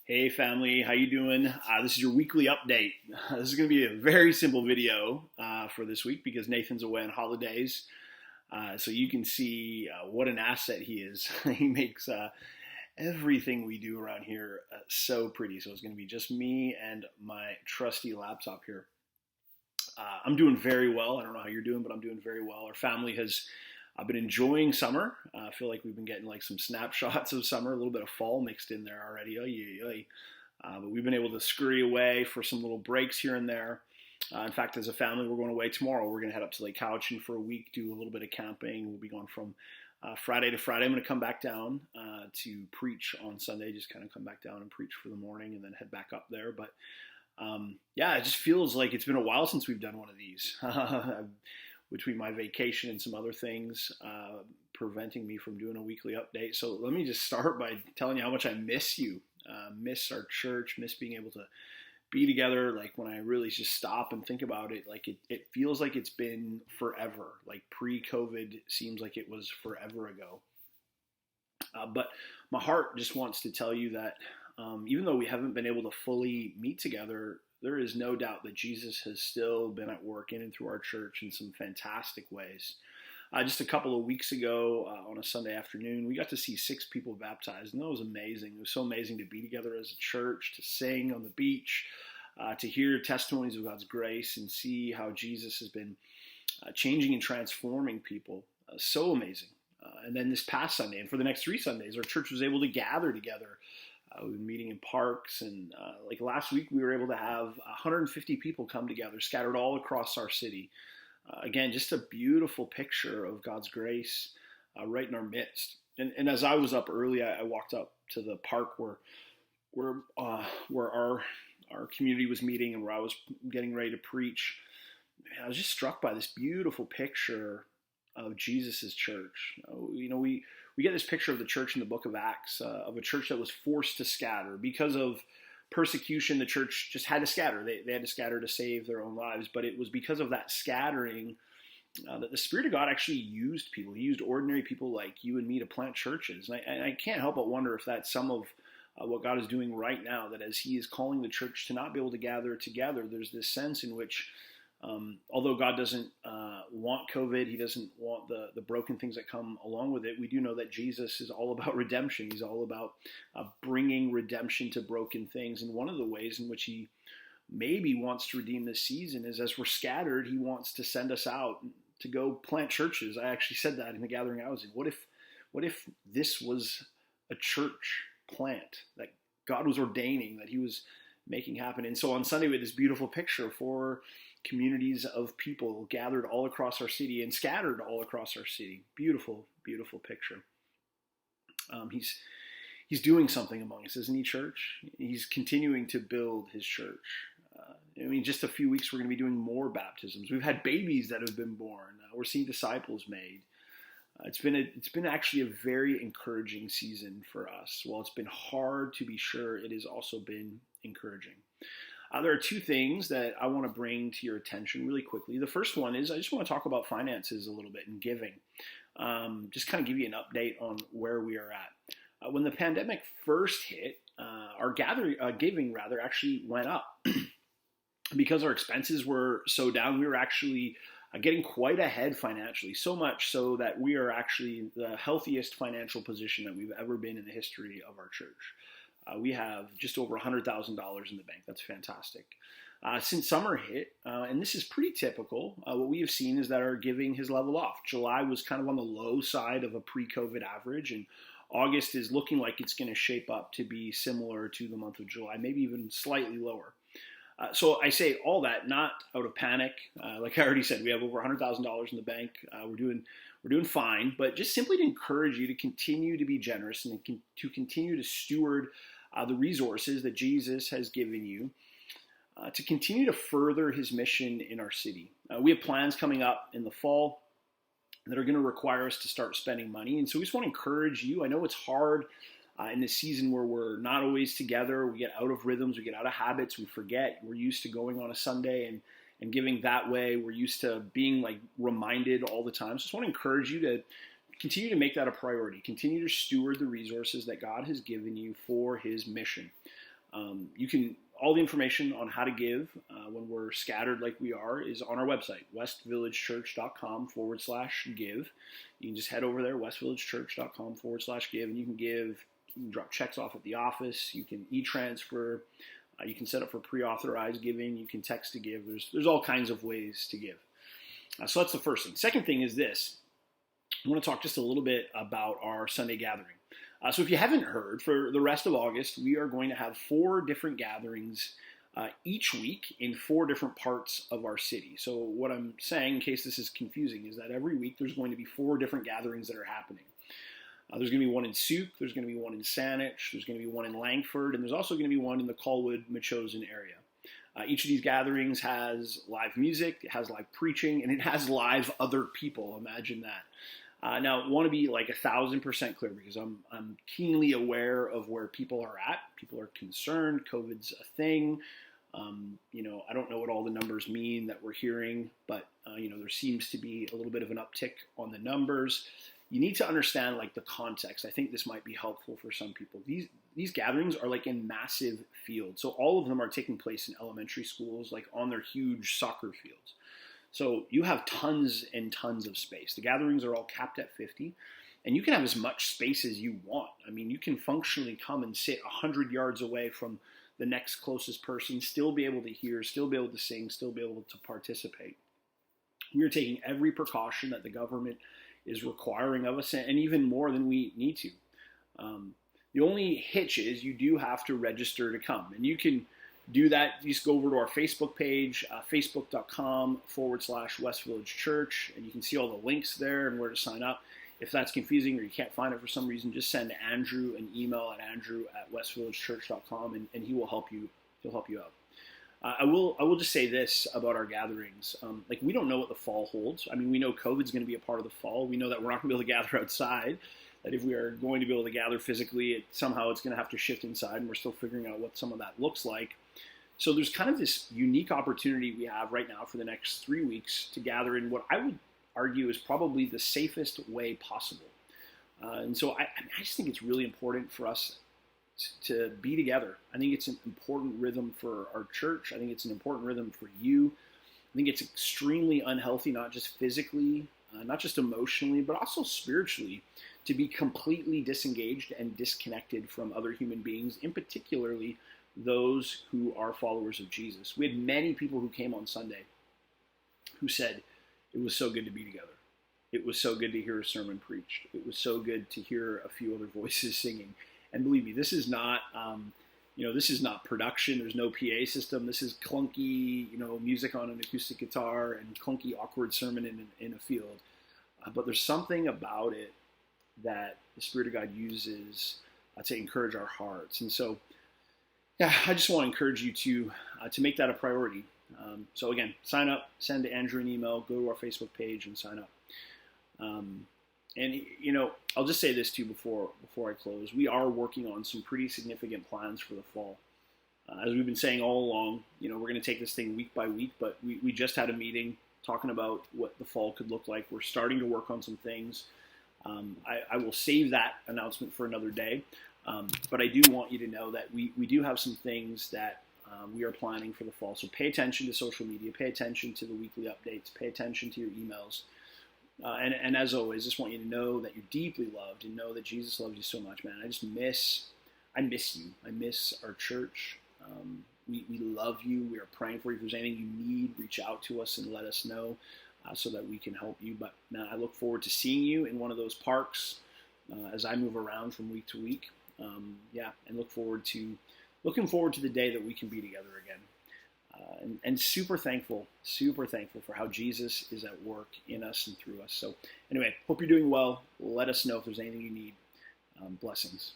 Hey family, how you doing? This is your weekly update. This is going to be a very simple video for this week because Nathan's away on holidays. So you can see what an asset he is. He makes everything we do around here so pretty. So it's going to be just me and my trusty laptop here. I'm doing very well. I don't know how you're doing, but I'm doing very well. Our family has I've been enjoying summer. I feel like we've been getting like some snapshots of summer, a little bit of fall mixed in there already. But we've been able to scurry away for some little breaks here and there. In fact, as a family, we're going away tomorrow. We're going to head up to Lake Cowichan for a week, do a little bit of camping. We'll be going from Friday to Friday. I'm going to come back down to preach on Sunday, just kind of come back down and preach for the morning and then head back up there. But yeah, it just feels like it's been a while since we've done one of these. Between my vacation and some other things preventing me from doing a weekly update. So let me just start by telling you how much I miss you, miss our church, miss being able to be together. Like when I really just stop and think about it, like it feels like it's been forever. Like pre-COVID seems like it was forever ago. But my heart just wants to tell you that even though we haven't been able to fully meet together, there is no doubt that Jesus has still been at work in and through our church in some fantastic ways. Just a couple of weeks ago on a Sunday afternoon, we got to see 6 people baptized, and that was amazing. It was so amazing to be together as a church, to sing on the beach, to hear testimonies of God's grace and see how Jesus has been changing and transforming people. So amazing. And then this past Sunday, and for the next 3 Sundays, our church was able to gather together. We've been meeting in parks, and like last week, we were able to have 150 people come together, scattered all across our city. Again, just a beautiful picture of God's grace right in our midst. And as I was up early, I walked up to the park where our community was meeting and where I was getting ready to preach. I was just struck by this beautiful picture of Jesus's church. We get this picture of the church in the book of Acts, of a church that was forced to scatter. Because of persecution, the church just had to scatter. They had to scatter to save their own lives. But it was because of that scattering that the Spirit of God actually used people. He used ordinary people like you and me to plant churches. And I can't help but wonder if that's some of what God is doing right now, that as He is calling the church to not be able to gather together, there's this sense in which although God doesn't want COVID, He doesn't want the broken things that come along with it, we do know that Jesus is all about redemption. He's all about bringing redemption to broken things. And one of the ways in which He maybe wants to redeem this season is as we're scattered, He wants to send us out to go plant churches. I actually said that in the gathering I was in. What if this was a church plant that God was ordaining, that He was making happen? And so on Sunday we had this beautiful picture for communities of people gathered all across our city and scattered all across our city. Beautiful, beautiful picture. He's doing something among us, isn't He, church? He's continuing to build His church. Just a few weeks we're going to be doing more baptisms. We've had babies that have been born. We're seeing disciples made. It's been actually a very encouraging season for us. While it's been hard to be sure, it has also been encouraging. There are 2 things that I want to bring to your attention really quickly. The first one is I just want to talk about finances a little bit and giving. Just kind of give you an update on where we are at. When the pandemic first hit, our giving actually went up. Because our expenses were so down, we were actually getting quite ahead financially, so much so that we are actually the healthiest financial position that we've ever been in the history of our church. We have just over $100,000 in the bank. That's fantastic. Since summer hit, and this is pretty typical, what we have seen is that our giving has leveled off. July was kind of on the low side of a pre-COVID average, and August is looking like it's going to shape up to be similar to the month of July, maybe even slightly lower. So I say all that not out of panic. Like I already said, we have over $100,000 in the bank. We're doing fine, but just simply to encourage you to continue to be generous and to continue to steward the resources that Jesus has given you to continue to further His mission in our city. We have plans coming up in the fall that are going to require us to start spending money. And so we just want to encourage you. I know it's hard in this season where we're not always together. We get out of rhythms, we get out of habits, we forget. We're used to going on a Sunday and giving that way. We're used to being like reminded all the time. So I just want to encourage you to continue to make that a priority. Continue to steward the resources that God has given you for His mission. All the information on how to give when we're scattered like we are is on our website, westvillagechurch.com/give. You can just head over there, westvillagechurch.com/give, and you can give. You can drop checks off at the office. You can e-transfer. You can set up for pre-authorized giving. You can text to give. There's all kinds of ways to give. So that's the first thing. Second thing is this. I want to talk just a little bit about our Sunday gathering. So if you haven't heard, for the rest of August, we are going to have 4 different gatherings each week in 4 different parts of our city. So what I'm saying, in case this is confusing, is that every week there's going to be 4 different gatherings that are happening. There's going to be one in Souk, there's going to be one in Saanich, there's going to be one in Langford, and there's also going to be one in the Colwood-Metchosin area. Each of these gatherings has live music, it has live preaching, and it has live other people. Imagine that. Now, I want to be like 1,000% clear because I'm keenly aware of where people are at. People are concerned. COVID's a thing. I don't know what all the numbers mean that we're hearing, but there seems to be a little bit of an uptick on the numbers. You need to understand like the context. I think this might be helpful for some people. These gatherings are like in massive fields. So all of them are taking place in elementary schools, like on their huge soccer fields. So you have tons and tons of space. The gatherings are all capped at 50, and you can have as much space as you want. I mean, you can functionally come and sit 100 yards away from the next closest person, still be able to hear, still be able to sing, still be able to participate. We are taking every precaution that the government is requiring of us, and even more than we need to. The only hitch is you do have to register to come, and you can do that. You just go over to our Facebook page, facebook.com/West Village Church, and you can see all the links there and where to sign up. If that's confusing or you can't find it for some reason, just send Andrew an email at andrew@westvillagechurch.com, and he will help you. He'll help you out. I will just say this about our gatherings. We don't know what the fall holds. I mean, we know COVID's going to be a part of the fall. We know that we're not going to be able to gather outside. That if we are going to be able to gather physically, somehow it's going to have to shift inside, and we're still figuring out what some of that looks like. So there's kind of this unique opportunity we have right now for the next 3 weeks to gather in what I would argue is probably the safest way possible. And so I just think it's really important for us to be together. I think it's an important rhythm for our church. I think it's an important rhythm for you. I think it's extremely unhealthy, not just physically, not just emotionally, but also spiritually, to be completely disengaged and disconnected from other human beings, in particularly those who are followers of Jesus. We had many people who came on Sunday who said, it was so good to be together. It was so good to hear a sermon preached. It was so good to hear a few other voices singing. And believe me, this is not, this is not production. There's no PA system. This is clunky, music on an acoustic guitar and clunky, awkward sermon in a field. But there's something about it that the Spirit of God uses to encourage our hearts. And so, I just want to encourage you to make that a priority. So again, sign up, send Andrew an email, go to our Facebook page and sign up. I'll just say this too before I close. We are working on some pretty significant plans for the fall. As we've been saying all along, we're going to take this thing week by week, but we just had a meeting talking about what the fall could look like. We're starting to work on some things. I will save that announcement for another day. But I do want you to know that we do have some things that we are planning for the fall. So pay attention to social media, pay attention to the weekly updates, pay attention to your emails. And as always, just want you to know that you're deeply loved and know that Jesus loves you so much, man. I miss you. I miss our church. We love you. We are praying for you. If there's anything you need, reach out to us and let us know so that we can help you. But man, I look forward to seeing you in one of those parks as I move around from week to week. And looking forward to the day that we can be together again. And super thankful for how Jesus is at work in us and through us. So anyway, hope you're doing well. Let us know if there's anything you need. Blessings.